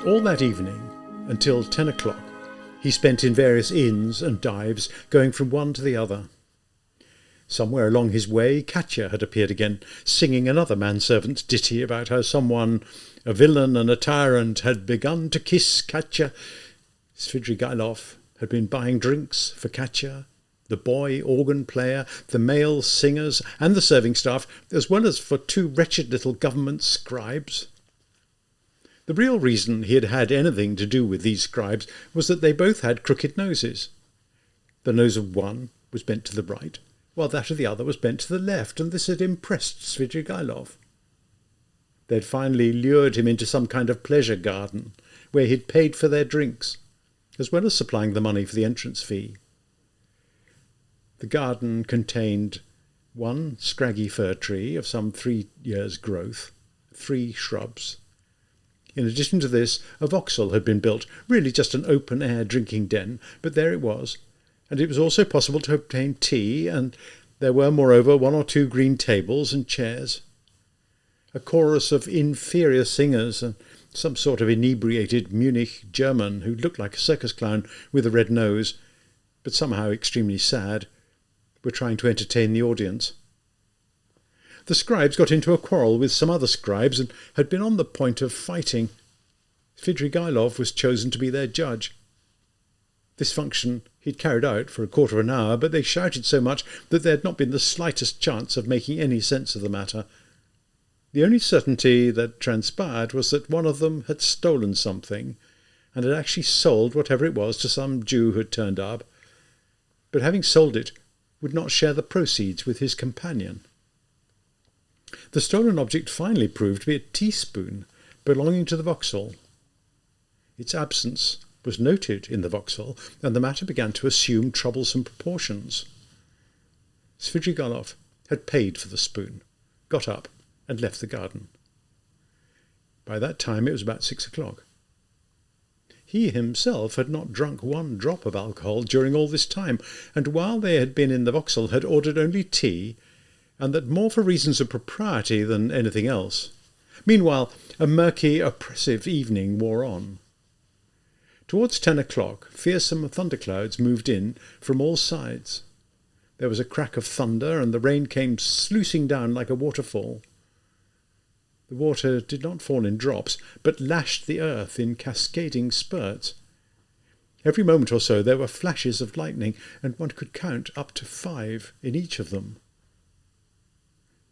All that evening, until 10 o'clock, he spent in various inns and dives, going from one to the other. Somewhere along his way, Katya had appeared again, singing another manservant's ditty about how someone, a villain and a tyrant, had begun to kiss Katya. Svidrigailov had been buying drinks for Katya, the boy organ player, the male singers, and the serving staff, as well as for two wretched little government scribes. The real reason he had had anything to do with these scribes was that they both had crooked noses. The nose of one was bent to the right, while that of the other was bent to the left, and this had impressed Svidrigailov. They had finally lured him into some kind of pleasure garden, where he had paid for their drinks, as well as supplying the money for the entrance fee. The garden contained one scraggy fir tree of some 3 years' growth, 3 shrubs. In addition to this, a vauxhall had been built, really just an open-air drinking den, but there it was, and it was also possible to obtain tea, and there were, moreover, 1 or 2 green tables and chairs. A chorus of inferior singers and some sort of inebriated Munich German who looked like a circus clown with a red nose, but somehow extremely sad, were trying to entertain the audience. The scribes got into a quarrel with some other scribes and had been on the point of fighting. Svidrigailov was chosen to be their judge. This function he'd carried out for a quarter of an hour, but they shouted so much that there had not been the slightest chance of making any sense of the matter. The only certainty that transpired was that one of them had stolen something, and had actually sold whatever it was to some Jew who had turned up, but having sold it, would not share the proceeds with his companion. The stolen object finally proved to be a teaspoon belonging to the vauxhall. Its absence was noted in the vauxhall, and the matter began to assume troublesome proportions. Svidrigailov had paid for the spoon, got up, and left the garden. By that time it was about 6 o'clock. He himself had not drunk 1 drop of alcohol during all this time, and while they had been in the vauxhall had ordered only tea, and that more for reasons of propriety than anything else. Meanwhile, a murky, oppressive evening wore on. Towards 10 o'clock, fearsome thunderclouds moved in from all sides. There was a crack of thunder, and the rain came sluicing down like a waterfall. The water did not fall in drops, but lashed the earth in cascading spurts. Every moment or so there were flashes of lightning, and one could count up to 5 in each of them.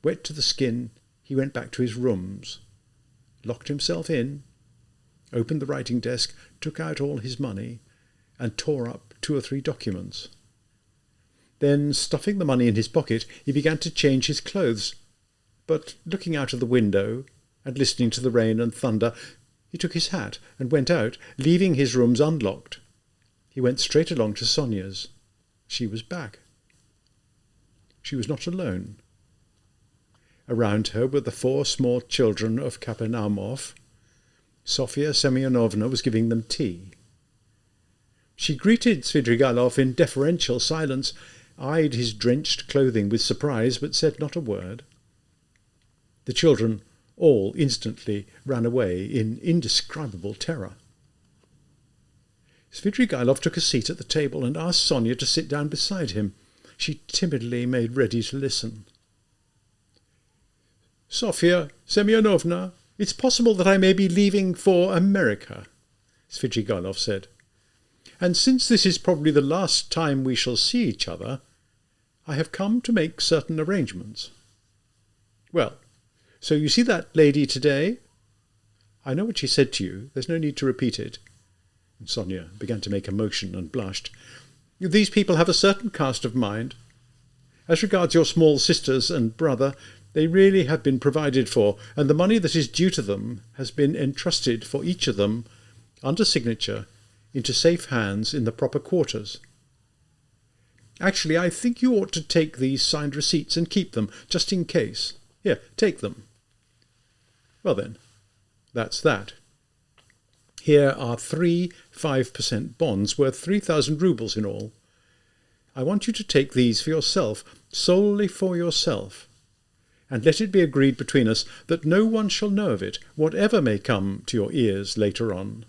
Wet to the skin, he went back to his rooms, locked himself in, opened the writing desk, took out all his money, and tore up 2 or 3 documents. Then, stuffing the money in his pocket, he began to change his clothes, but looking out of the window and listening to the rain and thunder, he took his hat and went out, leaving his rooms unlocked. He went straight along to Sonia's. She was back. She was not alone. Around her were the 4 small children of Kapernaumov. Sofya Semyonovna was giving them tea. She greeted Svidrigailov in deferential silence, eyed his drenched clothing with surprise, but said not a word. The children all instantly ran away in indescribable terror. Svidrigailov took a seat at the table and asked Sonia to sit down beside him. She timidly made ready to listen. "Sofya Semyonovna, it's possible that I may be leaving for America," Svidrigailov said. "And since this is probably the last time we shall see each other, I have come to make certain arrangements." "Well, so you see that lady today?" "I know what she said to you. There's no need to repeat it." And Sonia began to make a motion and blushed. "These people have a certain cast of mind. As regards your small sisters and brother, they really have been provided for, and the money that is due to them has been entrusted for each of them, under signature, into safe hands in the proper quarters. Actually, I think you ought to take these signed receipts and keep them, just in case. Here, take them." "Well then, that's that. Here are 3 5% bonds worth 3,000 roubles in all. I want you to take these for yourself, solely for yourself. and let it be agreed between us that no one shall know of it, whatever may come to your ears later on.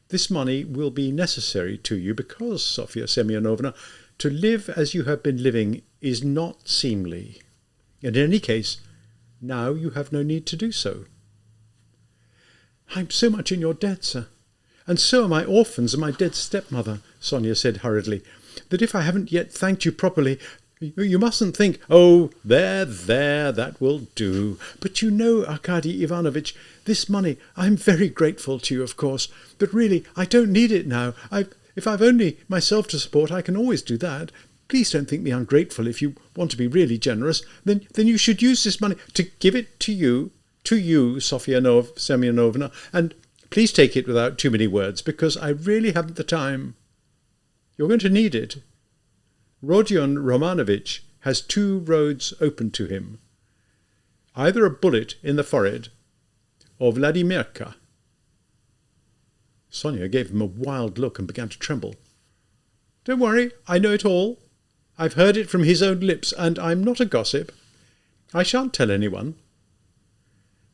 This money will be necessary to you because, Sofya Semyonovna, to live as you have been living is not seemly. And in any case, now you have no need to do so." "I'm so much in your debt, sir, and so are my orphans and my dead stepmother," Sonia said hurriedly, "that if I haven't yet thanked you properly, you mustn't think—" "Oh, there, that will do. But you know, Arkady Ivanovitch, this money, I'm very grateful to you, of course, but really I don't need it now. If I've only myself to support, I can always do that. Please don't think me ungrateful if you want to be really generous. Then you should use this money to give it to you, Sofya Semyonovna, and please take it without too many words, because I really haven't the time. You're going to need it. Rodion Romanovitch has 2 roads open to him. Either a bullet in the forehead or Vladimirka." Sonia gave him a wild look and began to tremble. "Don't worry, I know it all. I've heard it from his own lips, and I'm not a gossip. I shan't tell anyone.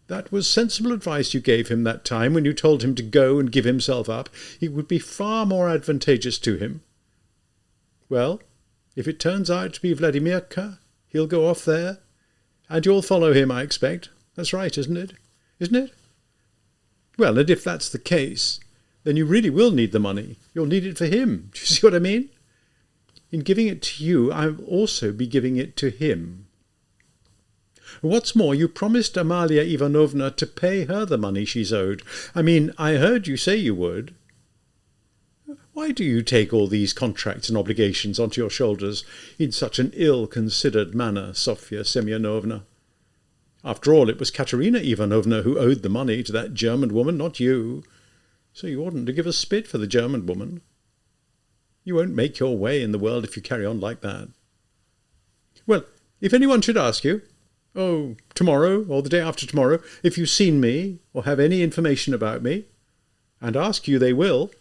That was sensible advice you gave him that time when you told him to go and give himself up. It would be far more advantageous to him. Well, if it turns out to be Vladimirka, he'll go off there, and you'll follow him, I expect. That's right, isn't it? Isn't it? Well, and if that's the case, then you really will need the money. You'll need it for him. Do you see what I mean? In giving it to you, I'll also be giving it to him. What's more, you promised Amalia Ivanovna to pay her the money she's owed. I mean, I heard you say you would. Why do you take all these contracts and obligations onto your shoulders in such an ill-considered manner, Sofya Semyonovna? After all, it was Katerina Ivanovna who owed the money to that German woman, not you. So you oughtn't to give a spit for the German woman. You won't make your way in the world if you carry on like that. Well, if anyone should ask you, tomorrow or the day after tomorrow, if you've seen me or have any information about me, and ask you they will,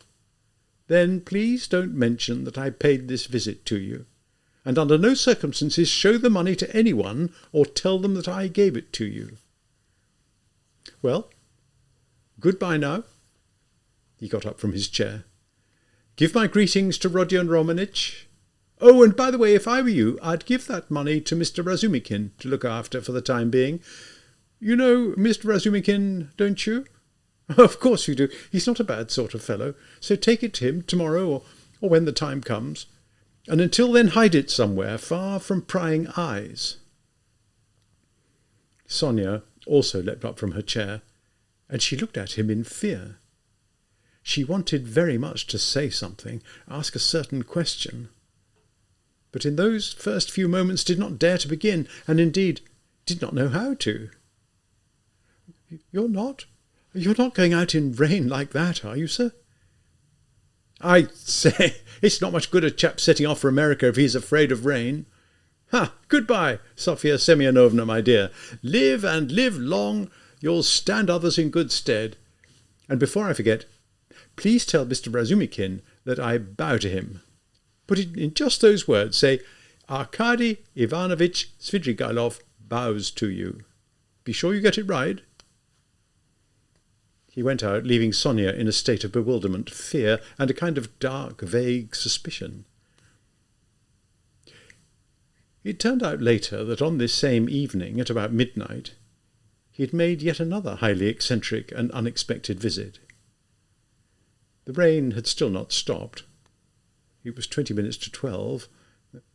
then please don't mention that I paid this visit to you, and under no circumstances show the money to anyone or tell them that I gave it to you. Well, goodbye now." He got up from his chair. "Give my greetings to Rodion Romanich. Oh, and by the way, if I were you, I'd give that money to Mr. Razumikin to look after for the time being. You know Mr. Razumikin, don't you?" "Of course you do. He's not a bad sort of fellow. So take it to him tomorrow or when the time comes. And until then hide it somewhere, far from prying eyes." Sonia also leapt up from her chair, and she looked at him in fear. She wanted very much to say something, ask a certain question, but in those first few moments did not dare to begin, and indeed did not know how to. You're not going out in rain like that, are you, sir?" "I say, it's not much good a chap setting off for America if he's afraid of rain. Goodbye, Sofya Semyonovna, my dear. Live and live long. You'll stand others in good stead. And before I forget, please tell Mr. Razumikin that I bow to him. Put it in just those words. Say, Arkady Ivanovitch Svidrigailov bows to you. Be sure you get it right." He went out, leaving Sonia in a state of bewilderment, fear, and a kind of dark, vague suspicion. It turned out later that on this same evening, at about midnight, he had made yet another highly eccentric and unexpected visit. The rain had still not stopped. It was 20 minutes to 12.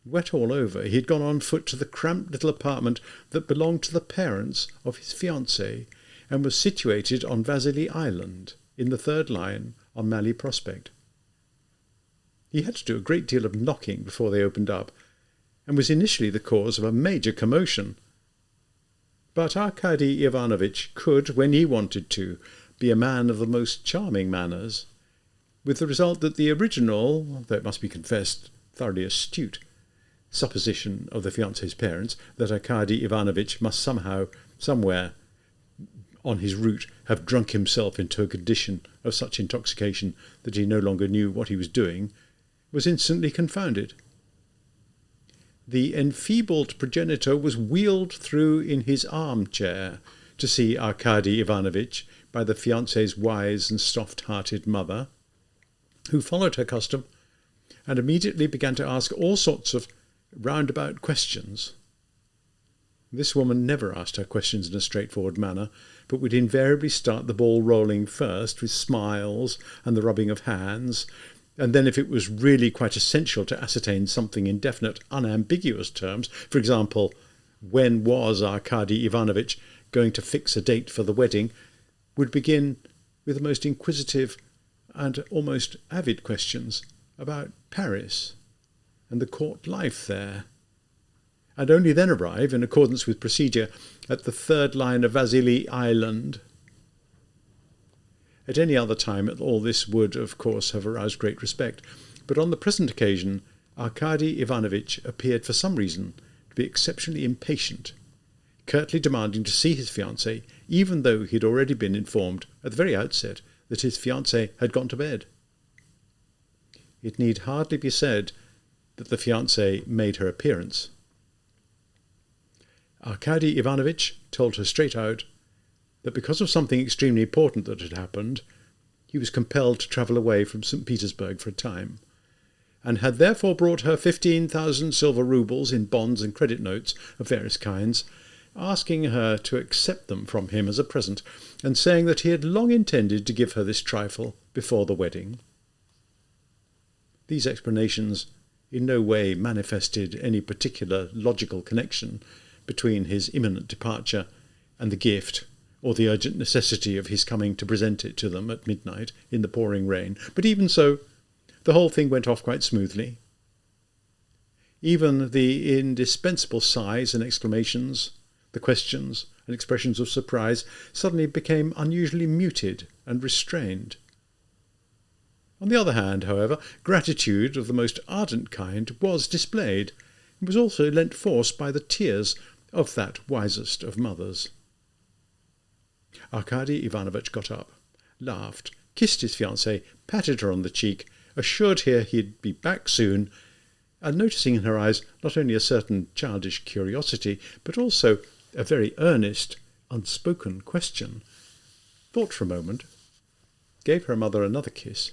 Wet all over, he had gone on foot to the cramped little apartment that belonged to the parents of his fiancée, and was situated on Vasily Island, in the third line on Mali Prospect. He had to do a great deal of knocking before they opened up, and was initially the cause of a major commotion. But Arkady Ivanovitch could, when he wanted to, be a man of the most charming manners, with the result that the original, though it must be confessed, thoroughly astute, supposition of the fiancée's parents that Arkady Ivanovitch must somehow, somewhere, on his route, have drunk himself into a condition of such intoxication that he no longer knew what he was doing, was instantly confounded. the enfeebled progenitor was wheeled through in his armchair to see Arkady Ivanovitch by the fiancé's wise and soft-hearted mother, who followed her custom and immediately began to ask all sorts of roundabout questions. This woman never asked her questions in a straightforward manner, but would invariably start the ball rolling first with smiles and the rubbing of hands, and then, if it was really quite essential to ascertain something in definite, unambiguous terms, for example, when was Arkady Ivanovitch going to fix a date for the wedding, would begin with the most inquisitive and almost avid questions about Paris and the court life there, and only then arrive, in accordance with procedure, at the third line of Vasily Island. At any other time all this would, of course, have aroused great respect, but on the present occasion Arkady Ivanovitch appeared for some reason to be exceptionally impatient, curtly demanding to see his fiancée, even though he had already been informed at the very outset that his fiancée had gone to bed. It need hardly be said that the fiancée made her appearance. Arkady Ivanovitch told her straight out that because of something extremely important that had happened, he was compelled to travel away from St. Petersburg for a time, and had therefore brought her 15,000 silver roubles in bonds and credit notes of various kinds, asking her to accept them from him as a present, and saying that he had long intended to give her this trifle before the wedding. These explanations in no way manifested any particular logical connection between his imminent departure and the gift, or the urgent necessity of his coming to present it to them at midnight in the pouring rain. But even so, the whole thing went off quite smoothly. Even the indispensable sighs and exclamations, the questions and expressions of surprise, suddenly became unusually muted and restrained. On the other hand, however, gratitude of the most ardent kind was displayed, and was also lent force by the tears of that wisest of mothers. Arkady Ivanovitch got up, laughed, kissed his fiancée, patted her on the cheek, assured her he'd be back soon, and noticing in her eyes not only a certain childish curiosity, but also a very earnest, unspoken question, thought for a moment, gave her mother another kiss,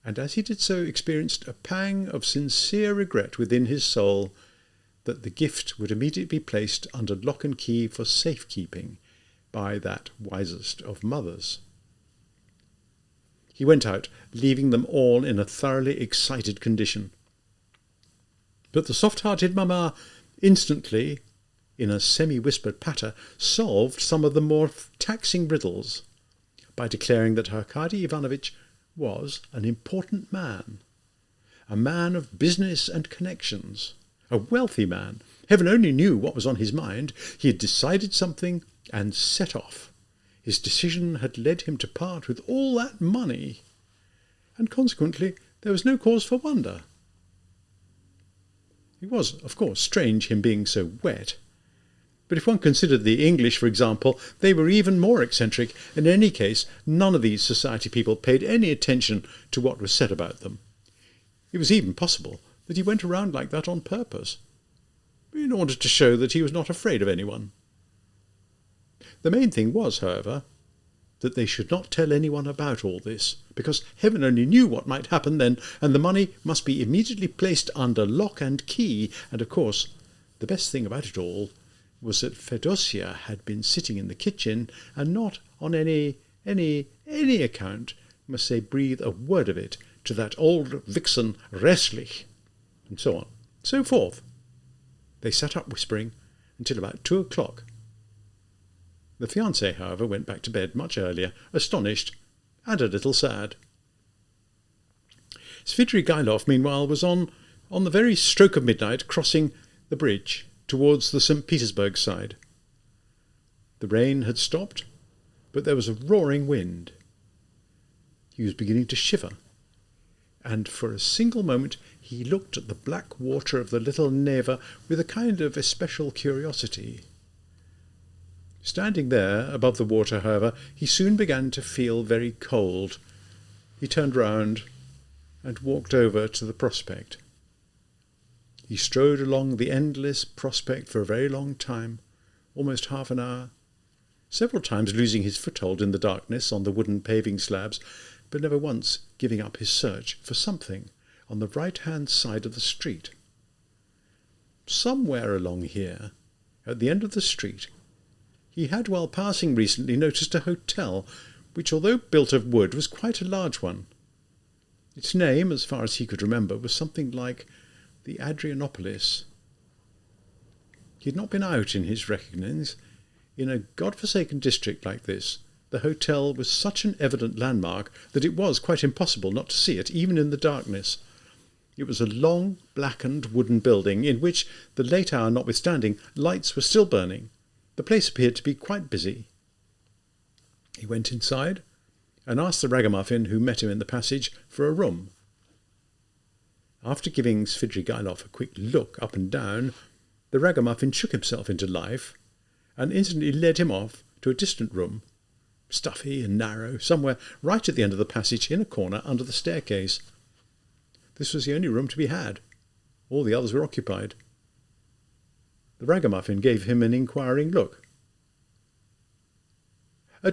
and as he did so experienced a pang of sincere regret within his soul that the gift would immediately be placed under lock and key for safekeeping by that wisest of mothers. He went out, leaving them all in a thoroughly excited condition. But the soft-hearted mamma instantly, in a semi-whispered patter, solved some of the more taxing riddles by declaring that Arkady Ivanovitch was an important man, a man of business and connections, a wealthy man. Heaven only knew what was on his mind. He had decided something and set off. His decision had led him to part with all that money, and consequently there was no cause for wonder. It was, of course, strange him being so wet, but if one considered the English, for example, they were even more eccentric, and in any case none of these society people paid any attention to what was said about them. It was even possible that he went around like that on purpose, in order to show that he was not afraid of anyone. The main thing was, however, that they should not tell anyone about all this, because heaven only knew what might happen then, and the money must be immediately placed under lock and key, and of course the best thing about it all was that Fedosia had been sitting in the kitchen, and not on any account must they breathe a word of it to that old vixen Resslich, and so on, so forth. They sat up whispering until about 2 o'clock. The fiancé, however, went back to bed much earlier, astonished and a little sad. Svidrigailov, meanwhile, was on the very stroke of midnight, crossing the bridge towards the St. Petersburg side. The rain had stopped, but there was a roaring wind. He was beginning to shiver, and for a single moment he looked at the black water of the little Neva with a kind of especial curiosity. Standing there above the water, however, he soon began to feel very cold. He turned round and walked over to the prospect. He strode along the endless prospect for a very long time, almost half an hour, several times losing his foothold in the darkness on the wooden paving slabs, but never once giving up his search for something on the right-hand side of the street. Somewhere along here, at the end of the street, he had, while passing recently, noticed a hotel, which, although built of wood, was quite a large one. Its name, as far as he could remember, was something like the Adrianopolis. He had not been out in his reckonings. In a god-forsaken district like this, the hotel was such an evident landmark that it was quite impossible not to see it, even in the darkness. It was a long, blackened wooden building in which, the late hour notwithstanding, lights were still burning. The place appeared to be quite busy. He went inside and asked the ragamuffin who met him in the passage for a room. After giving Svidrigailov a quick look up and down, the ragamuffin shook himself into life and instantly led him off to a distant room, stuffy and narrow, somewhere right at the end of the passage in a corner under the staircase. This was the only room to be had. All the others were occupied. The ragamuffin gave him an inquiring look.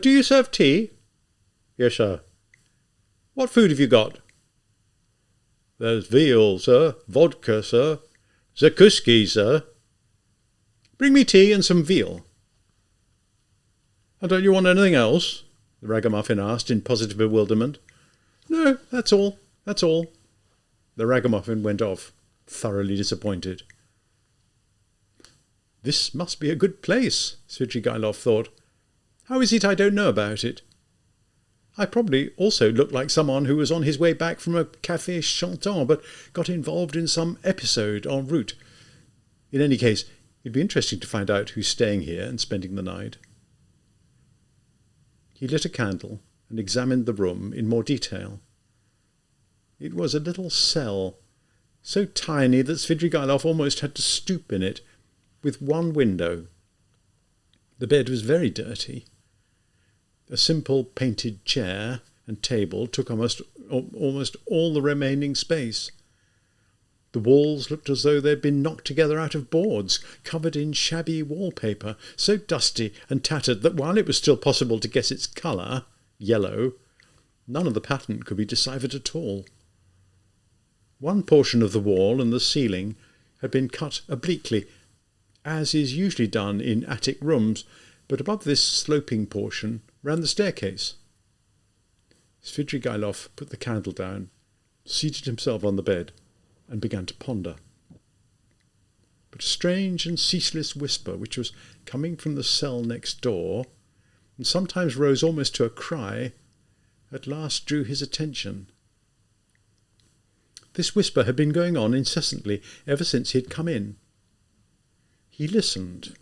Do you serve tea?" "Yes, sir." "What food have you got?" "There's veal, sir, vodka, sir, zakuski, sir." "Bring me tea and some veal." "And don't you want anything else?" the ragamuffin asked in positive bewilderment. "No, that's all, that's all." The ragamuffin went off, thoroughly disappointed. "This must be a good place," Svidrigailov thought. "How is it I don't know about it? I probably also look like someone who was on his way back from a café chantant, but got involved in some episode en route. In any case, it'd be interesting to find out who's staying here and spending the night." He lit a candle and examined the room in more detail. It was a little cell, so tiny that Svidrigailov almost had to stoop in it, with one window. The bed was very dirty. A simple painted chair and table took almost all the remaining space. The walls looked as though they'd been knocked together out of boards, covered in shabby wallpaper, so dusty and tattered that while it was still possible to guess its colour, yellow, none of the pattern could be deciphered at all. One portion of the wall and the ceiling had been cut obliquely, as is usually done in attic rooms, but above this sloping portion ran the staircase. Svidrigailov put the candle down, seated himself on the bed, and began to ponder. But a strange and ceaseless whisper, which was coming from the cell next door, and sometimes rose almost to a cry, at last drew his attention. This whisper had been going on incessantly ever since he had come in. He listened.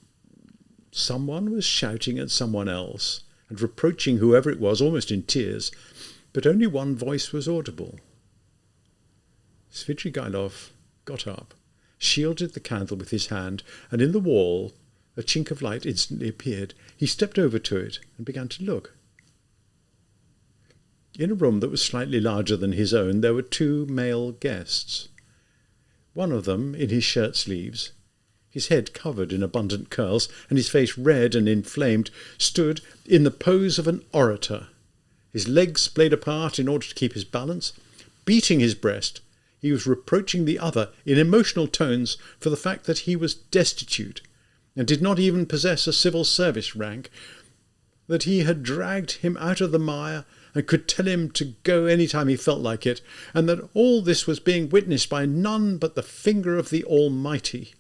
Someone was shouting at someone else, and reproaching whoever it was, almost in tears, but only one voice was audible. Svidrigailov got up, shielded the candle with his hand, and in the wall a chink of light instantly appeared. He stepped over to it and began to look. In a room that was slightly larger than his own there were two male guests. One of them in his shirt sleeves, his head covered in abundant curls, and his face red and inflamed, stood in the pose of an orator, his legs splayed apart in order to keep his balance. Beating his breast, he was reproaching the other in emotional tones for the fact that he was destitute, and did not even possess a civil service rank, that he had dragged him out of the mire and could tell him to go any time he felt like it, and that all this was being witnessed by none but the finger of the Almighty.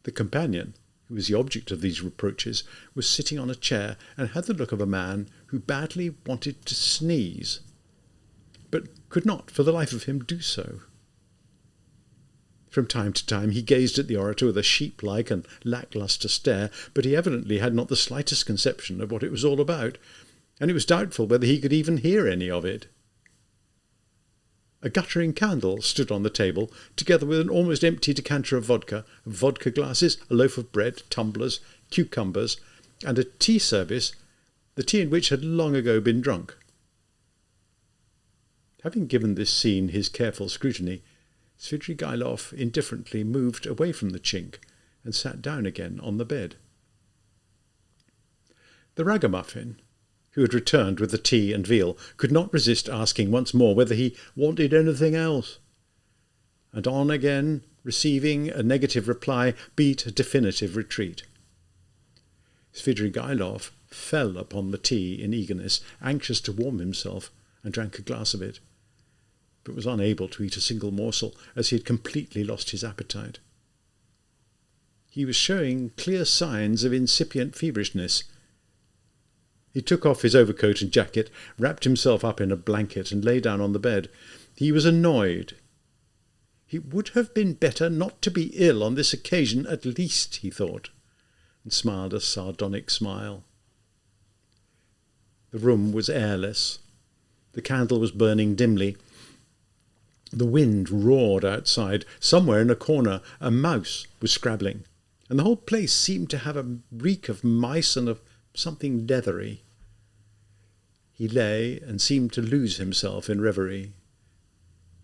The companion, who was the object of these reproaches, was sitting on a chair and had the look of a man who badly wanted to sneeze, but could not for the life of him do so. From time to time he gazed at the orator with a sheep-like and lacklustre stare, but he evidently had not the slightest conception of what it was all about, and it was doubtful whether he could even hear any of it. A guttering candle stood on the table, together with an almost empty decanter of vodka glasses, a loaf of bread, tumblers, cucumbers, and a tea service, the tea in which had long ago been drunk. Having given this scene his careful scrutiny, Svidrigailov indifferently moved away from the chink and sat down again on the bed. The ragamuffin, who had returned with the tea and veal, could not resist asking once more whether he wanted anything else, and on again, receiving a negative reply, beat a definitive retreat. Svidrigailov fell upon the tea in eagerness, anxious to warm himself, and drank a glass of it, but was unable to eat a single morsel, as he had completely lost his appetite. He was showing clear signs of incipient feverishness. He took off his overcoat and jacket, wrapped himself up in a blanket, and lay down on the bed. He was annoyed. It would have been better not to be ill on this occasion at least, he thought, and smiled a sardonic smile. The room was airless. The candle was burning dimly. The wind roared outside. Somewhere in a corner a mouse was scrabbling, and the whole place seemed to have a reek of mice and of something leathery. He lay and seemed to lose himself in reverie.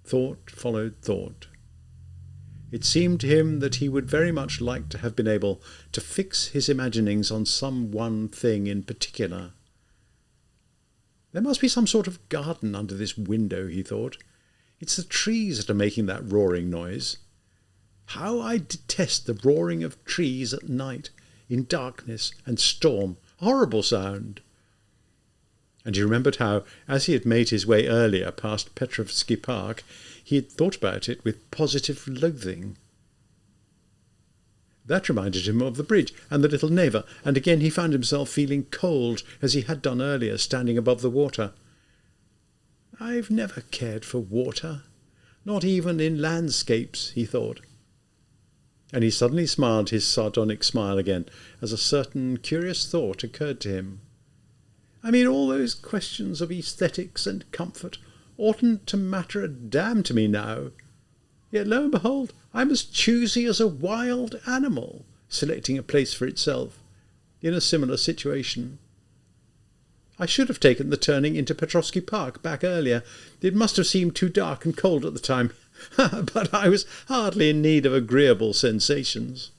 Thought followed thought. It seemed to him that he would very much like to have been able to fix his imaginings on some one thing in particular. There must be some sort of garden under this window, he thought. It's the trees that are making that roaring noise. How I detest the roaring of trees at night, in darkness and storm. Horrible sound. And he remembered how, as he had made his way earlier past Petrovsky Park, he had thought about it with positive loathing. That reminded him of the bridge and the little Neva, and again he found himself feeling cold, as he had done earlier, standing above the water. I've never cared for water, not even in landscapes, he thought. And he suddenly smiled his sardonic smile again, as a certain curious thought occurred to him. I mean, all those questions of aesthetics and comfort oughtn't to matter a damn to me now. Yet lo and behold, I'm as choosy as a wild animal, selecting a place for itself, in a similar situation. I should have taken the turning into Petrovsky Park back earlier. It must have seemed too dark and cold at the time, but I was hardly in need of agreeable sensations.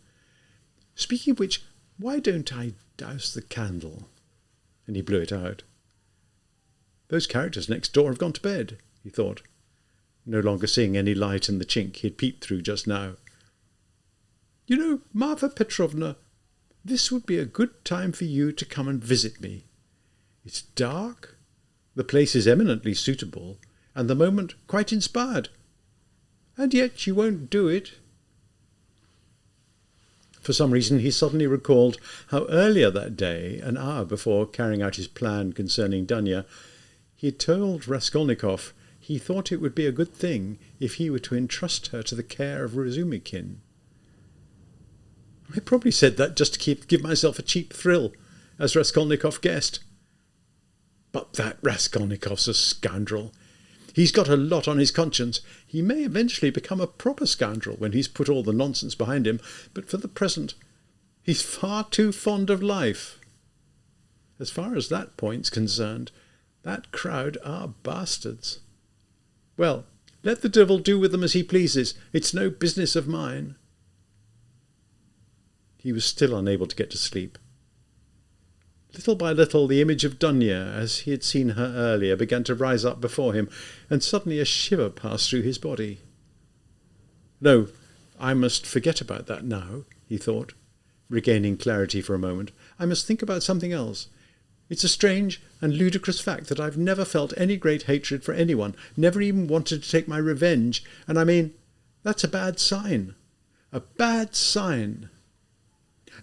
Speaking of which, why don't I douse the candle? And he blew it out. Those characters next door have gone to bed, he thought, no longer seeing any light in the chink he had peeped through just now. You know, Marfa Petrovna, this would be a good time for you to come and visit me. It's dark, the place is eminently suitable, and the moment quite inspired. And yet you won't do it. For some reason he suddenly recalled how earlier that day, an hour before carrying out his plan concerning Dunya, he had told Raskolnikov he thought it would be a good thing if he were to entrust her to the care of Razumikin. I probably said that just to give myself a cheap thrill, as Raskolnikov guessed. But that Raskolnikov's a scoundrel. He's got a lot on his conscience. He may eventually become a proper scoundrel when he's put all the nonsense behind him, but for the present he's far too fond of life. As far as that point's concerned, that crowd are bastards. Well, let the devil do with them as he pleases. It's no business of mine. He was still unable to get to sleep. Little by little the image of Dunya, as he had seen her earlier, began to rise up before him, and suddenly a shiver passed through his body. No, I must forget about that now, he thought, regaining clarity for a moment. I must think about something else. It's a strange and ludicrous fact that I've never felt any great hatred for anyone, never even wanted to take my revenge, and I mean, that's a bad sign. A bad sign.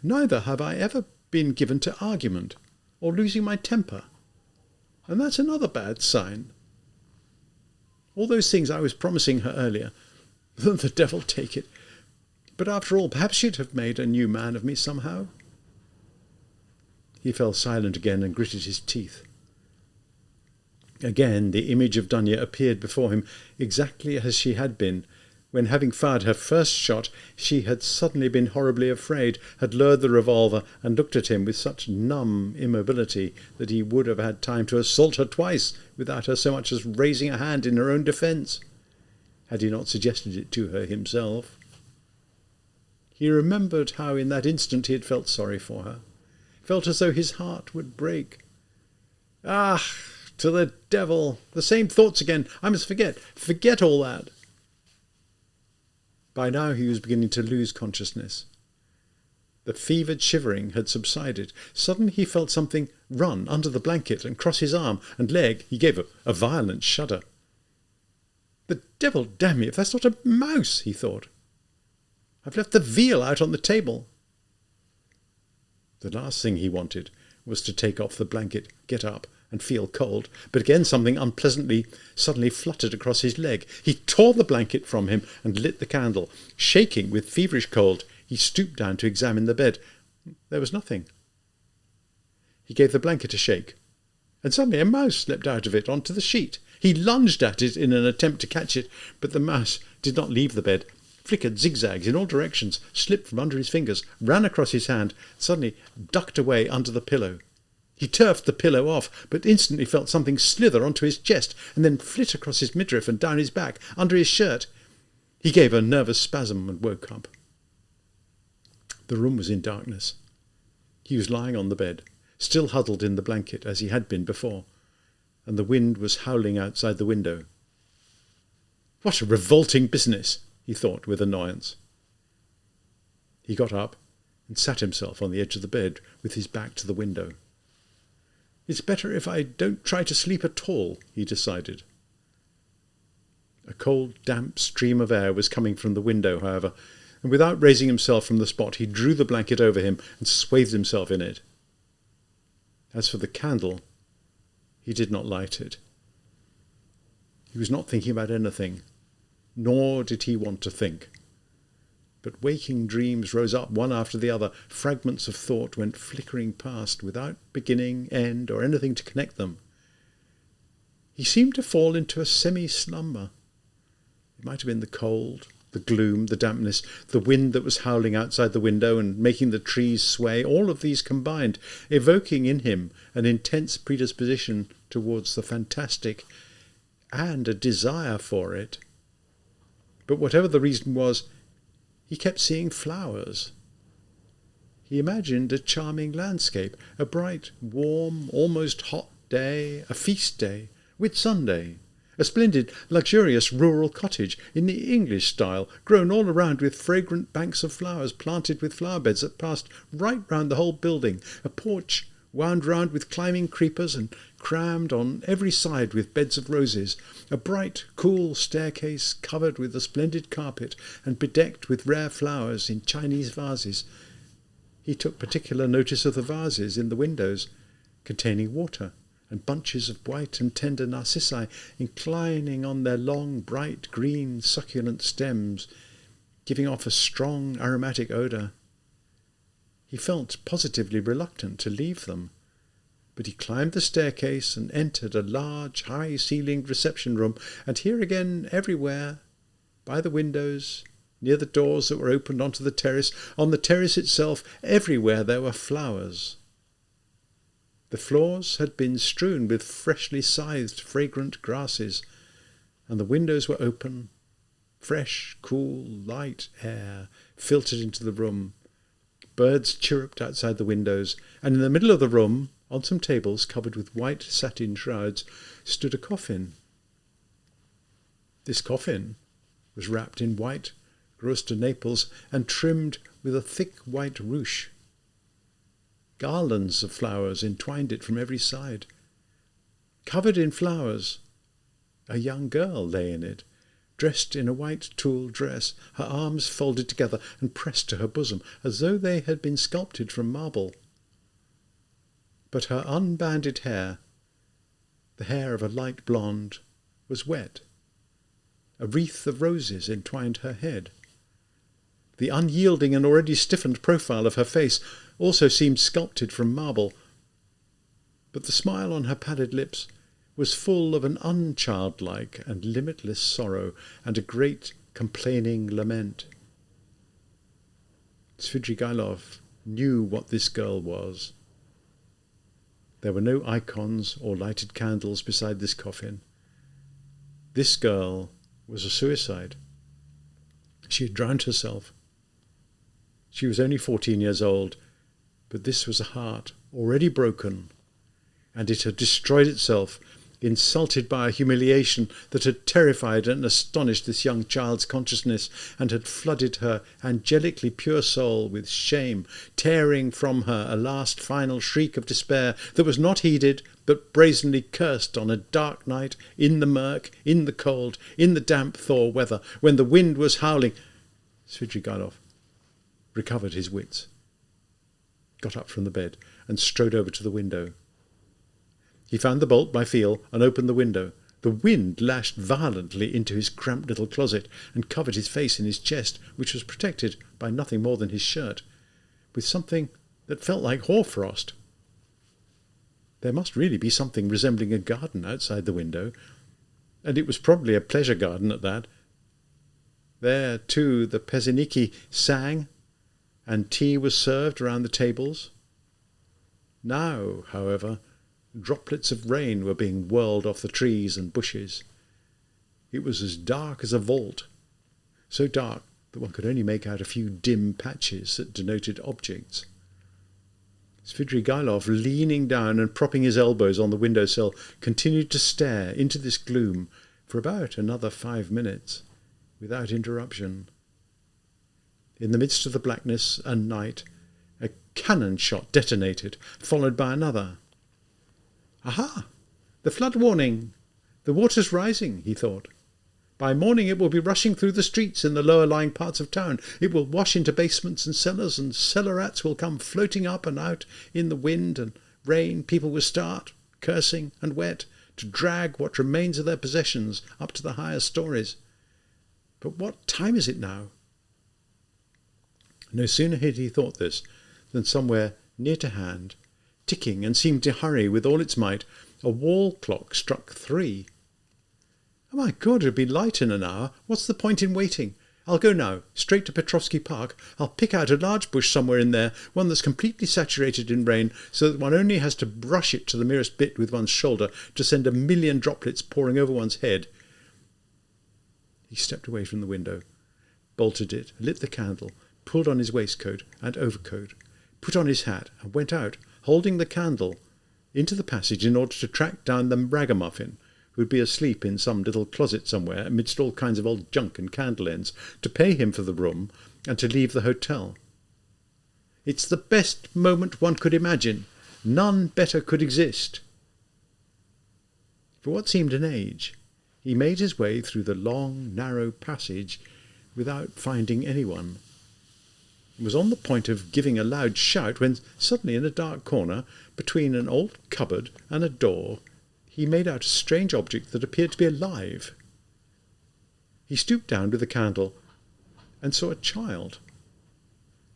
Neither have I ever been given to argument, or losing my temper, and that's another bad sign. All those things I was promising her earlier, the devil take it. But after all, perhaps she'd have made a new man of me somehow. He fell silent again and gritted his teeth. Again the image of Dunya appeared before him, exactly as she had been, when, having fired her first shot, she had suddenly been horribly afraid, had lowered the revolver, and looked at him with such numb immobility that he would have had time to assault her twice without her so much as raising a hand in her own defence. had he not suggested it to her himself. He remembered how in that instant he had felt sorry for her, felt as though his heart would break. Ah, to the devil! The same thoughts again! I must forget all that! By now he was beginning to lose consciousness. The fevered shivering had subsided. Suddenly he felt something run under the blanket and cross his arm and leg. He gave a violent shudder. The devil damn me if that's not a mouse, he thought. I've left the veal out on the table. The last thing he wanted was to take off the blanket, get up, and feel cold, but again something unpleasantly suddenly fluttered across his leg. He tore the blanket from him and lit the candle. Shaking with feverish cold, he stooped down to examine the bed. There was nothing. He gave the blanket a shake, and suddenly a mouse slipped out of it onto the sheet. He lunged at it in an attempt to catch it, but the mouse did not leave the bed, flickered zigzags in all directions, slipped from under his fingers, ran across his hand, suddenly ducked away under the pillow. He turfed the pillow off, but instantly felt something slither onto his chest and then flit across his midriff and down his back, under his shirt. He gave a nervous spasm and woke up. The room was in darkness. He was lying on the bed, still huddled in the blanket as he had been before, and the wind was howling outside the window. What a revolting business, he thought with annoyance. He got up and sat himself on the edge of the bed with his back to the window. It's better if I don't try to sleep at all, he decided. A cold, damp stream of air was coming from the window, however, and without raising himself from the spot, he drew the blanket over him and swathed himself in it. As for the candle, he did not light it. He was not thinking about anything, nor did he want to think. But waking dreams rose up one after the other. Fragments of thought went flickering past without beginning, end, or anything to connect them. He seemed to fall into a semi-slumber. It might have been the cold, the gloom, the dampness, the wind that was howling outside the window and making the trees sway, all of these combined, evoking in him an intense predisposition towards the fantastic and a desire for it. But whatever the reason was, he kept seeing flowers. He imagined a charming landscape, a bright, warm, almost hot day, a feast day, Whitsunday, a splendid, luxurious rural cottage in the English style, grown all around with fragrant banks of flowers planted with flower beds that passed right round the whole building, a porch wound round with climbing creepers and crammed on every side with beds of roses, a bright, cool staircase covered with a splendid carpet and bedecked with rare flowers in Chinese vases. He took particular notice of the vases in the windows, containing water, and bunches of white and tender narcissi inclining on their long, bright, green, succulent stems, giving off a strong aromatic odour. He felt positively reluctant to leave them, but he climbed the staircase and entered a large, high-ceilinged reception room, and here again, everywhere, by the windows, near the doors that were opened onto the terrace, on the terrace itself, everywhere there were flowers. The floors had been strewn with freshly scythed, fragrant grasses, and the windows were open. Fresh, cool, light air filtered into the room. Birds chirruped outside the windows, and in the middle of the room, on some tables covered with white satin shrouds, stood a coffin. This coffin was wrapped in white gros de Naples and trimmed with a thick white ruche. Garlands of flowers entwined it from every side. Covered in flowers, a young girl lay in it, dressed in a white tulle dress, her arms folded together and pressed to her bosom, as though they had been sculpted from marble. But her unbanded hair, the hair of a light blonde, was wet. A wreath of roses entwined her head. The unyielding and already stiffened profile of her face also seemed sculpted from marble, but the smile on her pallid lips was full of an unchildlike and limitless sorrow and a great complaining lament. Svidrigailov knew what this girl was. There were no icons or lighted candles beside this coffin. This girl was a suicide. She had drowned herself. She was only 14 years old, but this was a heart already broken, and it had destroyed itself, insulted by a humiliation that had terrified and astonished this young child's consciousness, and had flooded her angelically pure soul with shame, tearing from her a last final shriek of despair that was not heeded, but brazenly cursed on a dark night, in the murk, in the cold, in the damp thaw weather, when the wind was howling. Svidrigailov recovered his wits, got up from the bed, and strode over to the window. He found the bolt by feel and opened the window. The wind lashed violently into his cramped little closet and covered his face and his chest, which was protected by nothing more than his shirt, with something that felt like hoarfrost. There must really be something resembling a garden outside the window, and it was probably a pleasure garden at that. There, too, the peasniki sang, and tea was served around the tables. Now, however, droplets of rain were being whirled off the trees and bushes. It was as dark as a vault, so dark that one could only make out a few dim patches that denoted objects. Svidrigailov, leaning down and propping his elbows on the windowsill, continued to stare into this gloom for about another 5 minutes, without interruption. In the midst of the blackness and night, a cannon shot detonated, followed by another. Aha! The flood warning! The water's rising, he thought. By morning it will be rushing through the streets in the lower-lying parts of town. It will wash into basements and cellars, and cellar-rats will come floating up and out in the wind and rain. People will start, cursing and wet, to drag what remains of their possessions up to the higher stories. But what time is it now? No sooner had he thought this than somewhere near to hand, ticking and seemed to hurry with all its might, a wall clock struck 3. Oh my God, it'll be light in an hour. What's the point in waiting? I'll go now, straight to Petrovsky Park. I'll pick out a large bush somewhere in there, one that's completely saturated in rain, so that one only has to brush it to the merest bit with one's shoulder to send 1,000,000 droplets pouring over one's head. He stepped away from the window, bolted it, lit the candle, pulled on his waistcoat and overcoat, put on his hat, and went out, holding the candle, into the passage in order to track down the ragamuffin, who would be asleep in some little closet somewhere amidst all kinds of old junk and candle ends, to pay him for the room and to leave the hotel. It's the best moment one could imagine. None better could exist. For what seemed an age, he made his way through the long, narrow passage without finding anyone. He was on the point of giving a loud shout when suddenly in a dark corner, between an old cupboard and a door, he made out a strange object that appeared to be alive. He stooped down with the candle and saw a child,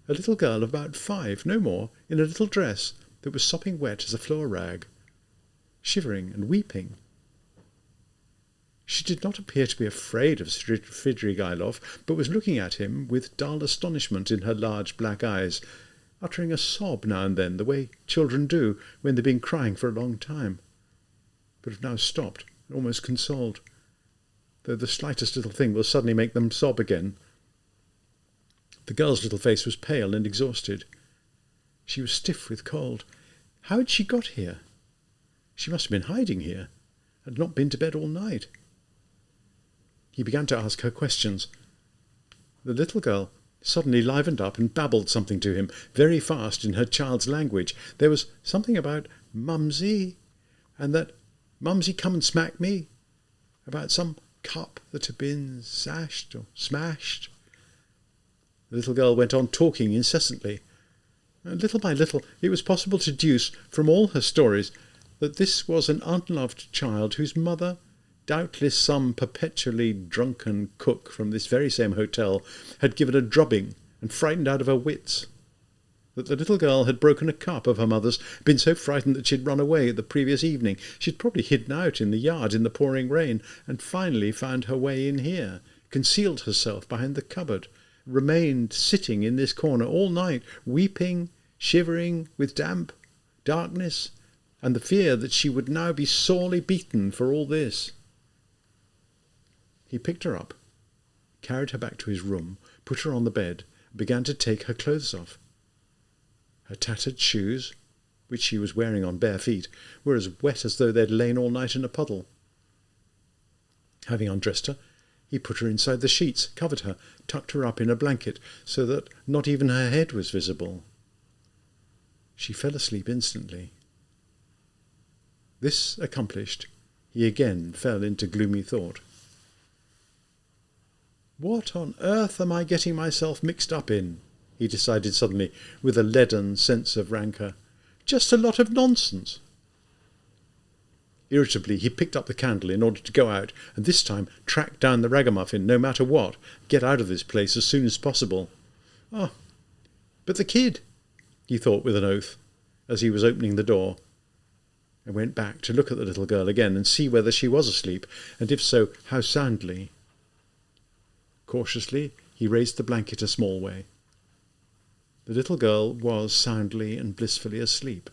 a little girl of about 5, no more, in a little dress that was sopping wet as a floor rag, shivering and weeping. She did not appear to be afraid of Svidrigailov, but was looking at him with dull astonishment in her large black eyes, uttering a sob now and then, the way children do when they've been crying for a long time, but have now stopped, almost consoled, though the slightest little thing will suddenly make them sob again. The girl's little face was pale and exhausted. She was stiff with cold. How had she got here? She must have been hiding here, and not been to bed all night. He began to ask her questions. The little girl suddenly livened up and babbled something to him, very fast in her child's language. There was something about Mumsy, and that Mumsy come and smack me, about some cup that had been sashed or smashed. The little girl went on talking incessantly. And little by little it was possible to deduce from all her stories that this was an unloved child whose mother, doubtless some perpetually drunken cook from this very same hotel, had given a drubbing and frightened out of her wits. That the little girl had broken a cup of her mother's, been so frightened that she had run away the previous evening. She had probably hidden out in the yard in the pouring rain, and finally found her way in here, concealed herself behind the cupboard, remained sitting in this corner all night, weeping, shivering with damp, darkness, and the fear that she would now be sorely beaten for all this. He picked her up, carried her back to his room, put her on the bed, and began to take her clothes off. Her tattered shoes, which she was wearing on bare feet, were as wet as though they'd lain all night in a puddle. Having undressed her, he put her inside the sheets, covered her, tucked her up in a blanket, so that not even her head was visible. She fell asleep instantly. This accomplished, he again fell into gloomy thought. What on earth am I getting myself mixed up in? He decided suddenly, with a leaden sense of rancour. Just a lot of nonsense. Irritably, he picked up the candle in order to go out, and this time track down the ragamuffin, no matter what, get out of this place as soon as possible. Oh, but the kid, he thought with an oath, as he was opening the door, and went back to look at the little girl again and see whether she was asleep, and if so, how soundly. Cautiously, he raised the blanket a small way. The little girl was soundly and blissfully asleep.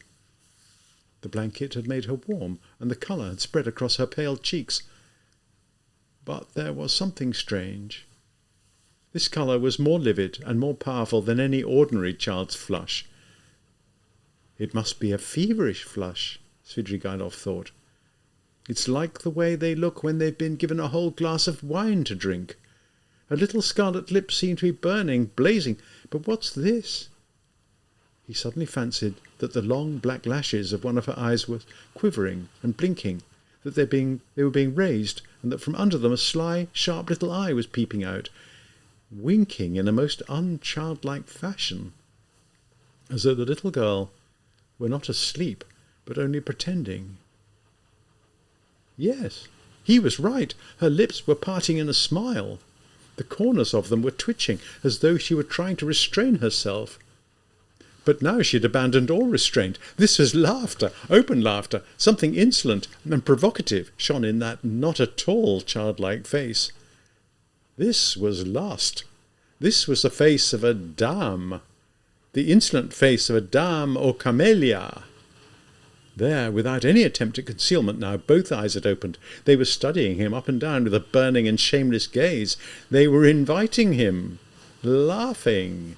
The blanket had made her warm, and the colour had spread across her pale cheeks. But there was something strange. This colour was more livid and more powerful than any ordinary child's flush. It must be a feverish flush, Svidrigailov thought. It's like the way they look when they've been given a whole glass of wine to drink. Her little scarlet lips seemed to be burning, blazing. But what's this? He suddenly fancied that the long black lashes of one of her eyes were quivering and blinking, that they were being raised, and that from under them a sly, sharp little eye was peeping out, winking in a most unchildlike fashion, as though the little girl were not asleep, but only pretending. Yes, he was right. Her lips were parting in a smile. The corners of them were twitching, as though she were trying to restrain herself. But now she had abandoned all restraint. This was laughter, open laughter. Something insolent and provocative shone in that not at all childlike face. This was lust. This was the face of a dame, the insolent face of a dame or camellia. There, without any attempt at concealment now, both eyes had opened. They were studying him up and down with a burning and shameless gaze. They were inviting him, laughing.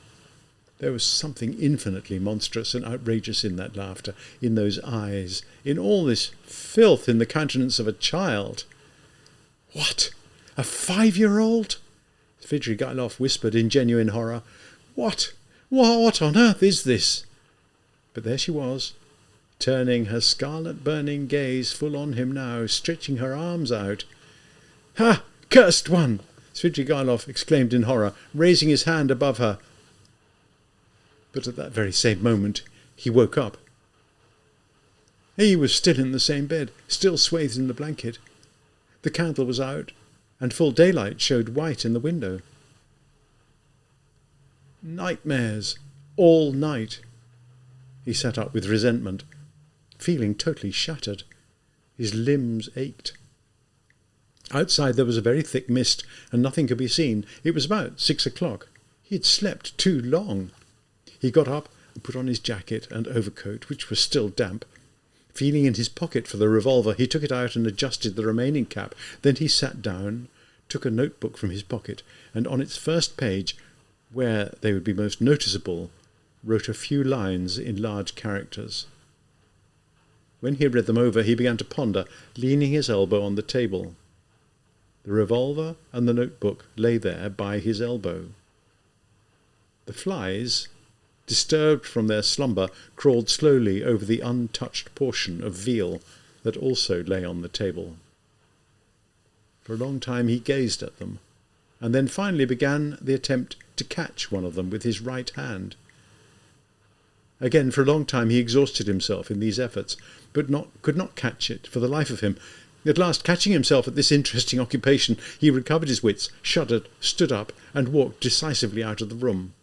There was something infinitely monstrous and outrageous in that laughter, in those eyes, in all this filth in the countenance of a child. What? A 5-year-old? Svidrigailov whispered in genuine horror. What on earth is this? But there she was, turning her scarlet burning gaze full on him now, stretching her arms out. Ha! Cursed one! Svidrigailov exclaimed in horror, raising his hand above her. But at that very same moment he woke up. He was still in the same bed, still swathed in the blanket. The candle was out, and full daylight showed white in the window. Nightmares, all night. He sat up with resentment, feeling totally shattered. His limbs ached. Outside there was a very thick mist, and nothing could be seen. It was about 6 o'clock. He had slept too long. He got up and put on his jacket and overcoat, which was still damp. Feeling in his pocket for the revolver, he took it out and adjusted the remaining cap. Then he sat down, took a notebook from his pocket, and on its first page, where they would be most noticeable, wrote a few lines in large characters. When he had read them over, he began to ponder, leaning his elbow on the table. The revolver and the notebook lay there by his elbow. The flies, disturbed from their slumber, crawled slowly over the untouched portion of veal that also lay on the table. For a long time he gazed at them, and then finally began the attempt to catch one of them with his right hand. Again, for a long time he exhausted himself in these efforts, but could not catch it for the life of him. At last, catching himself at this interesting occupation, he recovered his wits, shuddered, stood up, and walked decisively out of the room.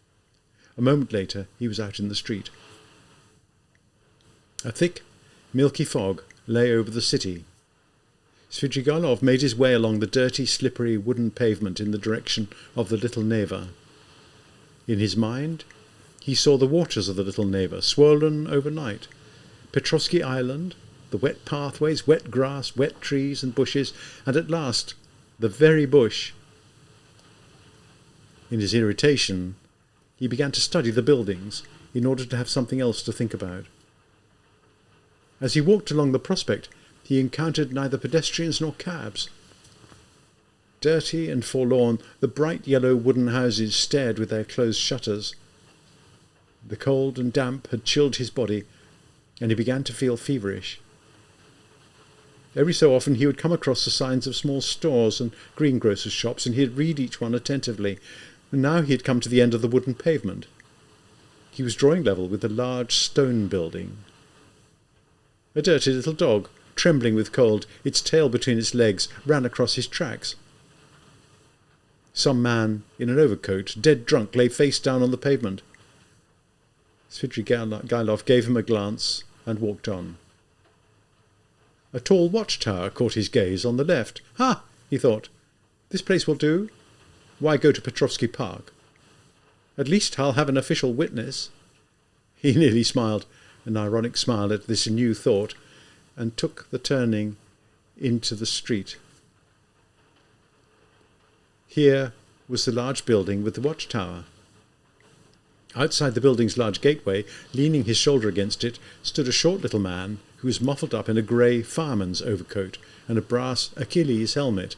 A moment later he was out in the street. A thick, milky fog lay over the city. Svidrigailov made his way along the dirty, slippery wooden pavement in the direction of the Little Neva. In his mind he saw the waters of the Little Neva, swollen overnight, Petrovsky Island, the wet pathways, wet grass, wet trees and bushes, and at last the very bush. In his irritation, he began to study the buildings in order to have something else to think about. As he walked along the prospect, he encountered neither pedestrians nor cabs. Dirty and forlorn, the bright yellow wooden houses stared with their closed shutters. The cold and damp had chilled his body, and he began to feel feverish. Every so often he would come across the signs of small stores and greengrocers' shops, and he'd read each one attentively. And now he had come to the end of the wooden pavement. He was drawing level with a large stone building. A dirty little dog, trembling with cold, its tail between its legs, ran across his tracks. Some man in an overcoat, dead drunk, lay face down on the pavement. Svidrigailov gave him a glance and walked on. A tall watchtower caught his gaze on the left. "Ha!" he thought. "This place will do. Why go to Petrovsky Park? At least I'll have an official witness." He nearly smiled, an ironic smile at this new thought, and took the turning into the street. Here was the large building with the watchtower. Outside the building's large gateway, leaning his shoulder against it, stood a short little man who was muffled up in a grey fireman's overcoat and a brass Achilles helmet.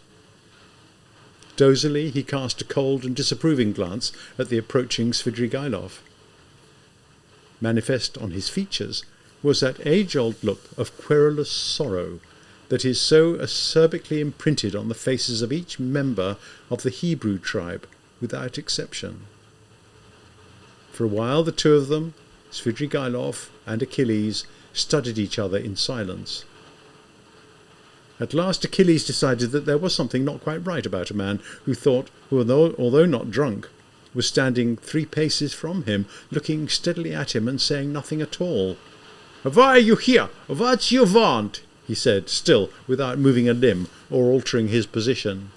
Dozily he cast a cold and disapproving glance at the approaching Svidrigailov. Manifest on his features was that age-old look of querulous sorrow that is so acerbically imprinted on the faces of each member of the Hebrew tribe, without exception. For a while the two of them, Svidrigailov and Achilles, studied each other in silence. At last Achilles decided that there was something not quite right about a man who, although not drunk, was standing 3 paces from him, looking steadily at him and saying nothing at all. "Why are you here? What you want?" he said, still without moving a limb or altering his position.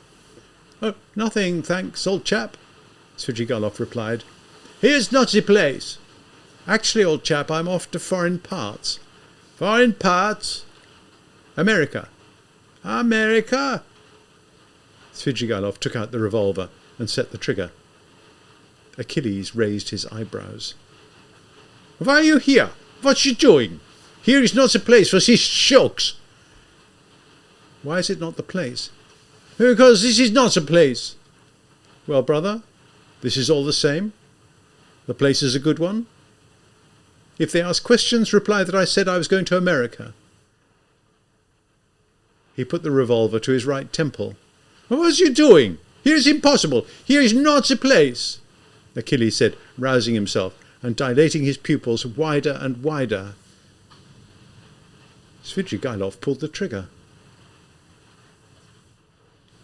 "Oh, nothing, thanks, old chap," Svidrigailov replied. "Here's not the place. Actually, old chap, I'm off to foreign parts." "Foreign parts?" "America." "America?" Svidrigailov took out the revolver and set the trigger. Achilles raised his eyebrows. "Why are you here? What you doing? Here is not the place for these jokes." "Why is it not the place?" "Because this is not the place." "Well, brother, this is all the same. The place is a good one. If they ask questions, reply that I said I was going to America." He put the revolver to his right temple. "What are you doing? Here is impossible. Here is not the place," Achilles said, rousing himself and dilating his pupils wider and wider. Svidrigailov pulled the trigger.